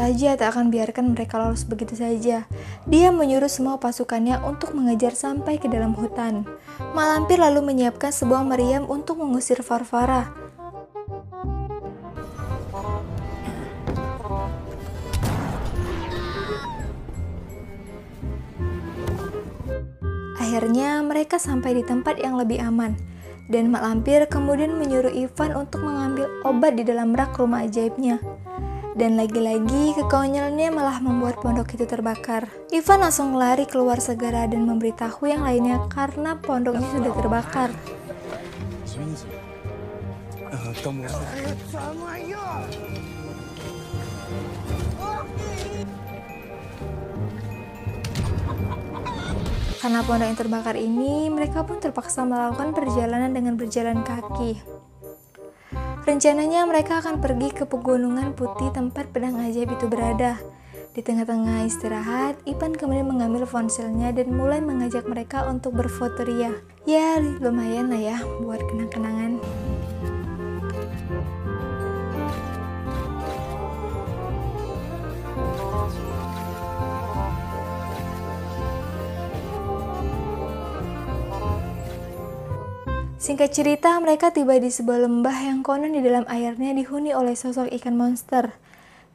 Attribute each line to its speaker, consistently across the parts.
Speaker 1: Raja tak akan biarkan mereka lolos begitu saja. Dia menyuruh semua pasukannya untuk mengejar sampai ke dalam hutan. Mak Lampir lalu menyiapkan sebuah meriam untuk mengusir Farfara. Akhirnya mereka sampai di tempat yang lebih aman. Dan Mak Lampir kemudian menyuruh Ivan untuk mengambil obat di dalam rak rumah ajaibnya. Dan lagi-lagi kekonyolannya malah membuat pondok itu terbakar. Ivan langsung lari keluar segera dan memberitahu yang lainnya karena pondoknya sudah terbakar. Karena pondok yang terbakar ini, mereka pun terpaksa melakukan perjalanan dengan berjalan kaki. Rencananya mereka akan pergi ke pegunungan putih tempat pedang ajaib itu berada. Di tengah-tengah istirahat, Ivan kemudian mengambil ponselnya dan mulai mengajak mereka untuk berfoto ria. Ya, lumayan lah ya buat kenang-kenangan. Singkat cerita, mereka tiba di sebuah lembah yang konon di dalam airnya dihuni oleh sosok ikan monster.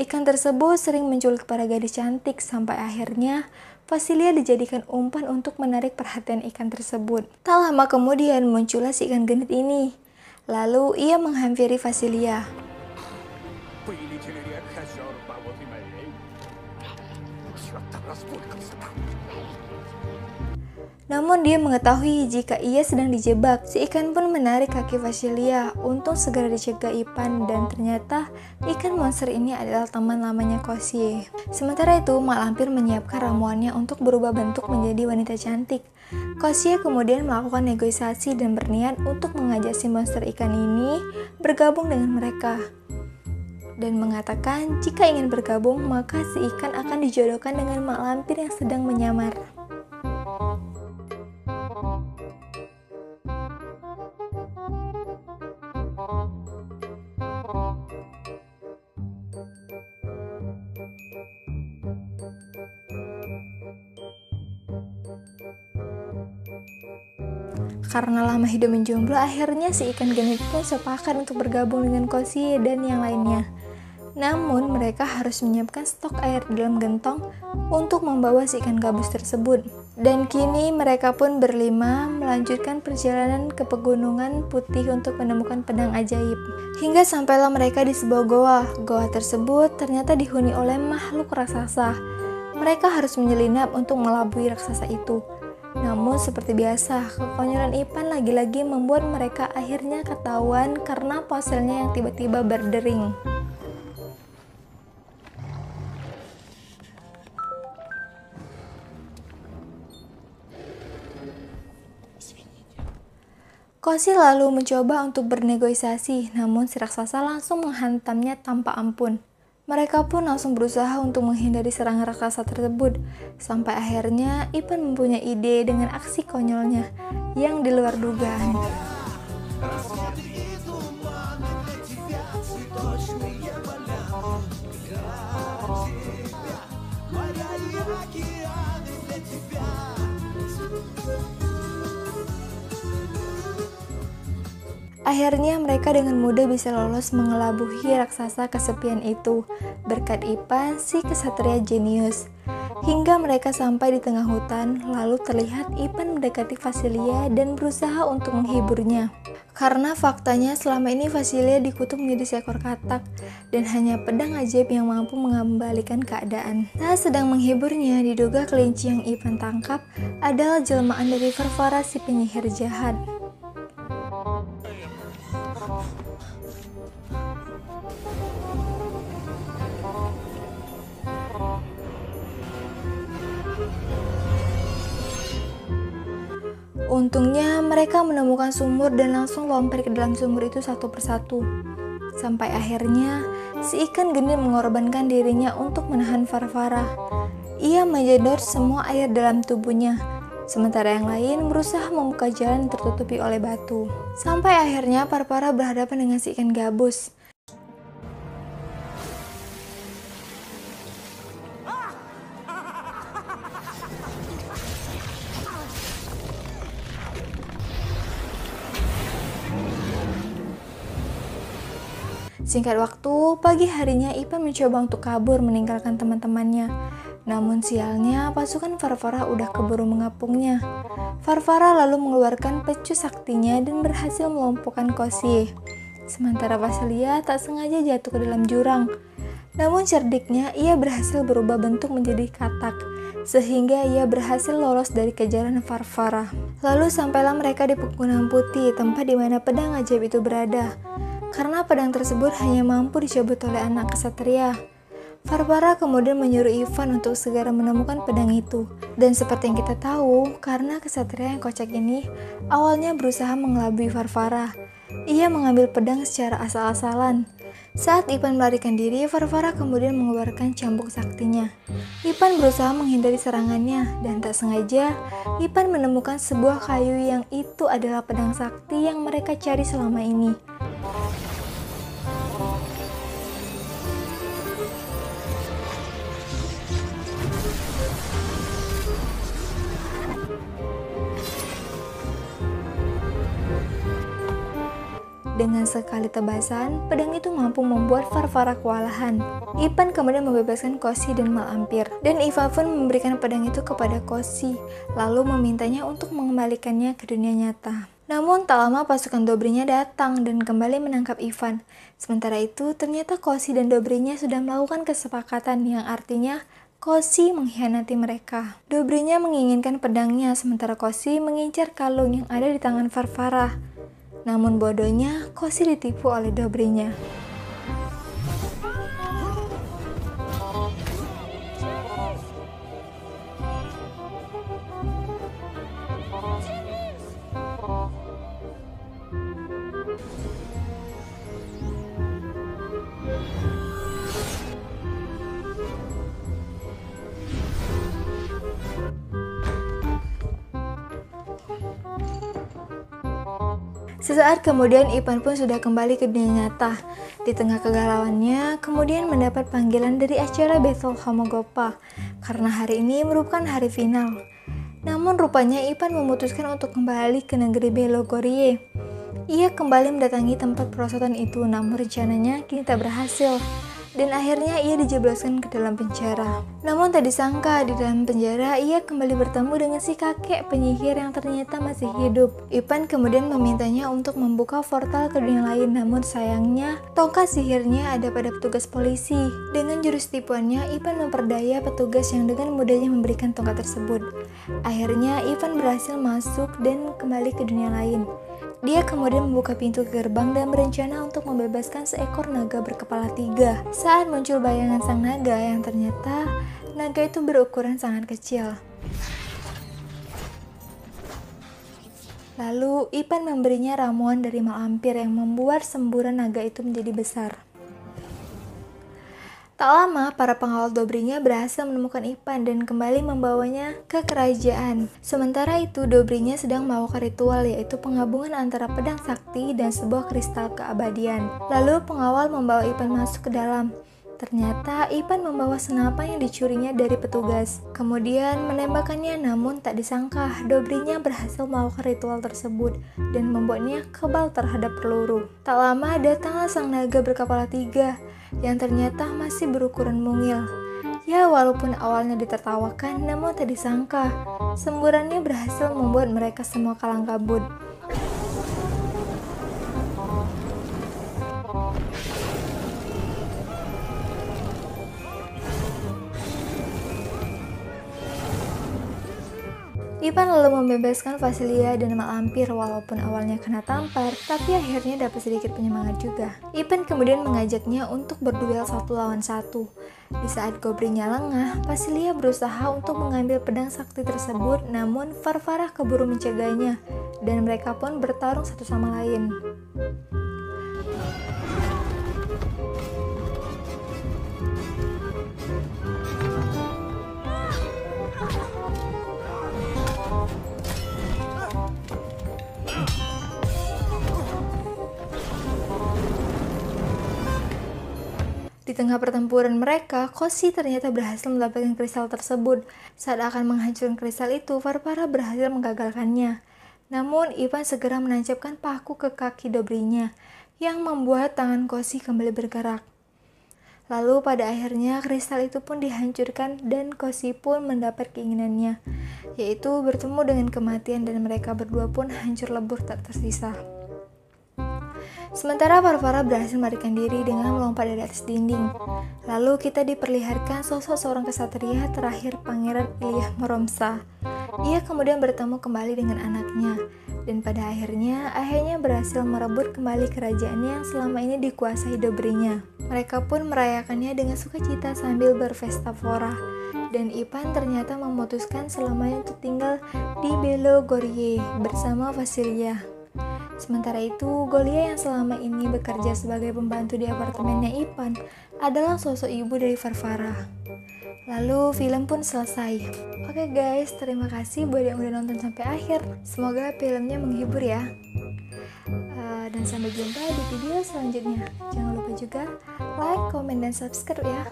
Speaker 1: Ikan tersebut sering menculik para gadis cantik sampai akhirnya Vasilia dijadikan umpan untuk menarik perhatian ikan tersebut. Tak lama kemudian muncullah si ikan genit ini. Lalu ia menghampiri Vasilia. Namun dia mengetahui jika ia sedang dijebak. Si ikan pun menarik kaki Vasilia untuk segera dicegah Ivan dan ternyata ikan monster ini adalah teman lamanya Kosie. Sementara itu Mak Lampir menyiapkan ramuannya untuk berubah bentuk menjadi wanita cantik. Kosie kemudian melakukan negosiasi dan berniat untuk mengajak si monster ikan ini bergabung dengan mereka. Dan mengatakan jika ingin bergabung maka si ikan akan dijodohkan dengan Mak Lampir yang sedang menyamar. Karena lama hidup menjomblo, akhirnya si ikan genit pun sepakat untuk bergabung dengan Kosie dan yang lainnya. Namun mereka harus menyiapkan stok air dalam gentong untuk membawa si ikan gabus tersebut. Dan kini mereka pun berlima melanjutkan perjalanan ke pegunungan putih untuk menemukan pedang ajaib. Hingga sampailah mereka di sebuah goa. Goa tersebut ternyata dihuni oleh makhluk raksasa. Mereka harus menyelinap untuk melabui raksasa itu. Namun seperti biasa, kekonyolan Ivan lagi-lagi membuat mereka akhirnya ketahuan karena ponselnya yang tiba-tiba berdering. Kosie lalu mencoba untuk bernegosiasi, namun si raksasa langsung menghantamnya tanpa ampun. Mereka pun langsung berusaha untuk menghindari serangan raksasa tersebut. Sampai akhirnya Ivan mempunyai ide dengan aksi konyolnya yang di luar dugaan. Akhirnya mereka dengan mudah bisa lolos mengelabuhi raksasa kesepian itu berkat Ivan si kesatria jenius. Hingga mereka sampai di tengah hutan, lalu terlihat Ivan mendekati Vasilia dan berusaha untuk menghiburnya. Karena faktanya selama ini Vasilia dikutuk menjadi seekor katak dan hanya pedang ajaib yang mampu mengembalikan keadaan. Saat sedang menghiburnya, diduga kelinci yang Ivan tangkap adalah jelmaan dari Farfara si penyihir jahat. Untungnya mereka menemukan sumur dan langsung lompat ke dalam sumur itu satu persatu. Sampai akhirnya si ikan genit mengorbankan dirinya untuk menahan Farfara. Ia menyedot semua air dalam tubuhnya, sementara yang lain berusaha membuka jalan yang tertutupi oleh batu. Sampai akhirnya Farfara berhadapan dengan si ikan gabus. Singkat waktu, pagi harinya Ipan mencoba untuk kabur meninggalkan teman-temannya. Namun sialnya, pasukan Farfara udah keburu mengapungnya. Farfara lalu mengeluarkan pecu saktinya dan berhasil melumpuhkan Kosi. Sementara Vasilia tak sengaja jatuh ke dalam jurang. Namun cerdiknya, ia berhasil berubah bentuk menjadi katak, sehingga ia berhasil lolos dari kejaran Farfara. Lalu sampailah mereka di Pegunungan Putih, tempat di mana pedang ajaib itu berada. Karena pedang tersebut hanya mampu dicabut oleh anak kesatria. Farfara kemudian menyuruh Ivan untuk segera menemukan pedang itu. Dan seperti yang kita tahu, karena kesatria yang kocak ini awalnya berusaha mengelabui Farfara. Ia mengambil pedang secara asal-asalan. Saat Ivan melarikan diri, Farfara kemudian mengeluarkan cambuk saktinya. Ivan berusaha menghindari serangannya, dan tak sengaja Ivan menemukan sebuah kayu yang itu adalah pedang sakti yang mereka cari selama ini. Dengan sekali tebasan, pedang itu mampu membuat Farfara kewalahan. Ivan kemudian membebaskan Kosi dan Malampir, dan Ivan pun memberikan pedang itu kepada Kosi, lalu memintanya untuk mengembalikannya ke dunia nyata. Namun tak lama pasukan Dobrinya datang dan kembali menangkap Ivan. Sementara itu, ternyata Kosi dan Dobrinya sudah melakukan kesepakatan yang artinya Kosi mengkhianati mereka. Dobrinya menginginkan pedangnya, sementara Kosi mengincar kalung yang ada di tangan Farfara. Namun bodohnya, Kosi ditipu oleh Dobrinya. Sesaat kemudian Ivan pun sudah kembali ke dunia nyata. Di tengah kegalauannya, kemudian mendapat panggilan dari acara Battle Homogopa karena hari ini merupakan hari final. Namun rupanya Ivan memutuskan untuk kembali ke negeri Belogorie. Ia kembali mendatangi tempat perosotan itu, namun rencananya kini tak berhasil. Dan akhirnya ia dijebloskan ke dalam penjara. Namun tak disangka di dalam penjara ia kembali bertemu dengan si kakek penyihir yang ternyata masih hidup. Ivan kemudian memintanya untuk membuka portal ke dunia lain, namun sayangnya tongkat sihirnya ada pada petugas polisi. Dengan jurus tipuannya, Ivan memperdaya petugas yang dengan mudahnya memberikan tongkat tersebut. Akhirnya Ivan berhasil masuk dan kembali ke dunia lain. Dia kemudian membuka pintu gerbang dan berencana untuk membebaskan seekor naga berkepala 3. Saat muncul bayangan sang naga yang ternyata naga itu berukuran sangat kecil. Lalu Ivan memberinya ramuan dari Malampir yang membuat semburan naga itu menjadi besar. Tak lama, para pengawal Dobrinya berhasil menemukan Ivan dan kembali membawanya ke kerajaan. Sementara itu, Dobrinya sedang melakukan ritual, yaitu penggabungan antara pedang sakti dan sebuah kristal keabadian. Lalu pengawal membawa Ivan masuk ke dalam. Ternyata Ivan membawa senapan yang dicurinya dari petugas. Kemudian menembakkannya, namun tak disangka Dobrinya berhasil melakukan ritual tersebut dan membuatnya kebal terhadap peluru. Tak lama datanglah sang naga berkepala 3 yang ternyata masih berukuran mungil. Ya, walaupun awalnya ditertawakan, namun tak disangka semburannya berhasil membuat mereka semua kalang kabut. Ivan lalu membebaskan Vasilia dan Malampir walaupun awalnya kena tampar, tapi akhirnya dapat sedikit penyemangat juga. Ivan kemudian mengajaknya untuk berduel 1 lawan 1. Di saat Gobrinya lengah, Vasilia berusaha untuk mengambil pedang sakti tersebut, namun Farfara keburu mencegahnya, dan mereka pun bertarung satu sama lain. Di tengah pertempuran mereka, Kosi ternyata berhasil mendapatkan kristal tersebut. Saat akan menghancurkan kristal itu, Farfara berhasil menggagalkannya. Namun, Ivan segera menancapkan paku ke kaki Dobrinya, yang membuat tangan Koshi kembali bergerak. Lalu pada akhirnya kristal itu pun dihancurkan dan Koshi pun mendapat keinginannya, yaitu bertemu dengan kematian, dan mereka berdua pun hancur lebur tak tersisa. Sementara Varvara berhasil melarikan diri dengan melompat dari atas dinding. Lalu kita diperlihatkan sosok seorang kesatria terakhir, Pangeran Ilya Moromsa. Ia kemudian bertemu kembali dengan anaknya, dan pada akhirnya ayahnya berhasil merebut kembali kerajaan yang selama ini dikuasai Dobrinya. Mereka pun merayakannya dengan sukacita sambil berpesta pora, dan Ivan ternyata memutuskan selamanya untuk tinggal di Belogorye bersama Vasilia. Sementara itu, Golia yang selama ini bekerja sebagai pembantu di apartemennya Ivan adalah sosok ibu dari Varvara. Lalu film pun selesai. Oke guys, terima kasih buat yang udah nonton sampai akhir. Semoga filmnya menghibur ya. Dan sampai jumpa di video selanjutnya. Jangan lupa juga like, komen, dan subscribe ya.